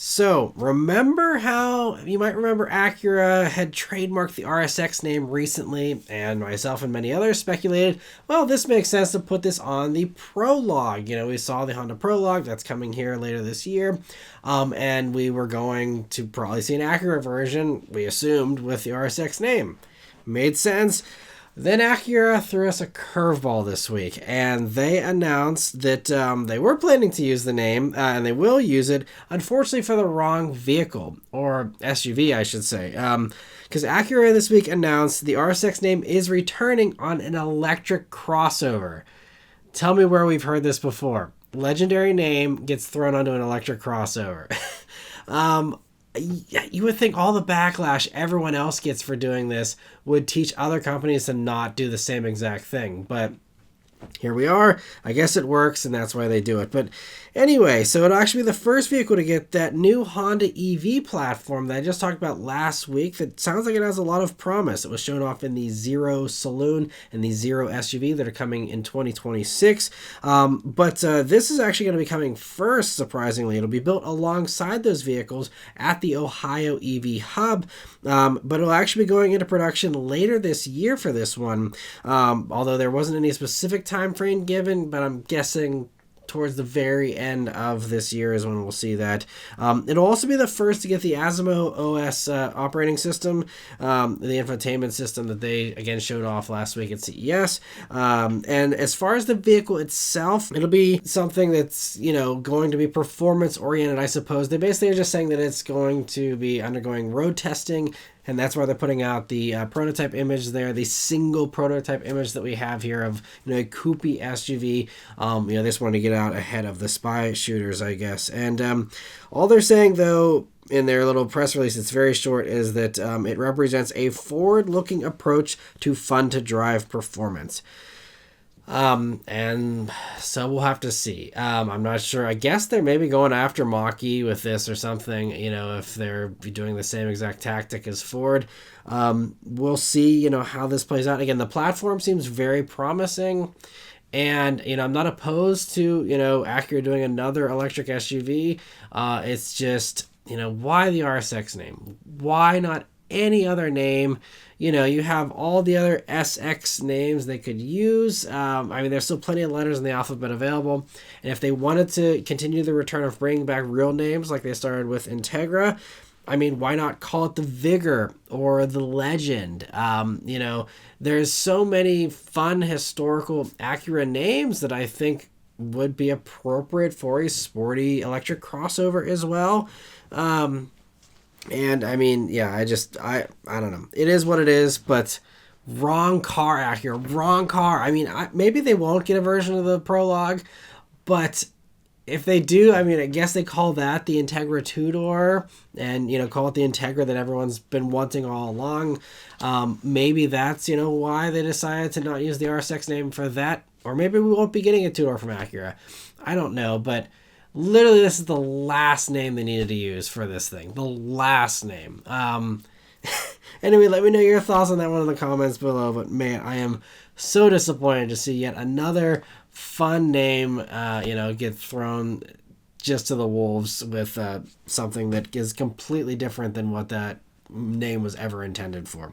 So, remember how you might remember Acura had trademarked the RSX name recently, and myself and many others speculated, well, this makes sense to put this on the Prologue. We saw the Honda Prologue that's coming here later this year, and we were going to probably see an Acura version, we assumed, with the RSX name. Made sense. Then Acura threw us a curveball this week, and they announced that they were planning to use the name, and they will use it, unfortunately for the wrong vehicle, or SUV, I should say. Because Acura this week announced the RSX name is returning on an electric crossover. Tell me where we've heard this before. Legendary name gets thrown onto an electric crossover. You would think all the backlash everyone else gets for doing this would teach other companies to not do the same exact thing. But here we are. I guess it works, and that's why they do it. But anyway, so it'll actually be the first vehicle to get that new Honda EV platform that I just talked about last week that sounds like it has a lot of promise. It was shown off in the Zero Saloon and the Zero SUV that are coming in 2026. But this is actually going to be coming first, surprisingly. It'll be built alongside those vehicles at the Ohio EV Hub, but it'll actually be going into production later this year for this one, although there wasn't any specific time frame given, but I'm guessing towards the very end of this year is when we'll see that. It'll also be the first to get the Asimo OS operating system, the infotainment system that they, again, showed off last week at CES. And as far as the vehicle itself, it'll be something that's, going to be performance-oriented, I suppose. They basically are just saying that it's going to be undergoing road testing, and that's why they're putting out the prototype image there, the single prototype image that we have here of a coupe SUV. They just wanted to get out ahead of the spy shooters, I guess. And all they're saying, though, in their little press release, it's very short, is that it represents a forward-looking approach to fun-to-drive performance. And so we'll have to see. I'm not sure. I guess they're maybe going after Mach-E with this or something, if they're doing the same exact tactic as Ford. We'll see, how this plays out. Again, the platform seems very promising. And, I'm not opposed to, Acura doing another electric SUV. It's just, why the RSX name? Why not any other name? You have all the other SX names they could use. There's still plenty of letters in the alphabet available. And if they wanted to continue the return of bringing back real names like they started with Integra, why not call it the Vigor or the Legend? There's so many fun historical Acura names that I think would be appropriate for a sporty electric crossover as well. And I don't know. It is what it is, but wrong car, Acura, wrong car. Maybe they won't get a version of the Prologue, but if they do, I guess they call that the Integra two-door and, call it the Integra that everyone's been wanting all along. Maybe that's, why they decided to not use the RSX name for that. Or maybe we won't be getting a two-door from Acura. I don't know, but literally, this is the last name they needed to use for this thing. The last name. Anyway, let me know your thoughts on that one in the comments below. But man, I am so disappointed to see yet another fun name, get thrown just to the wolves with something that is completely different than what that name was ever intended for.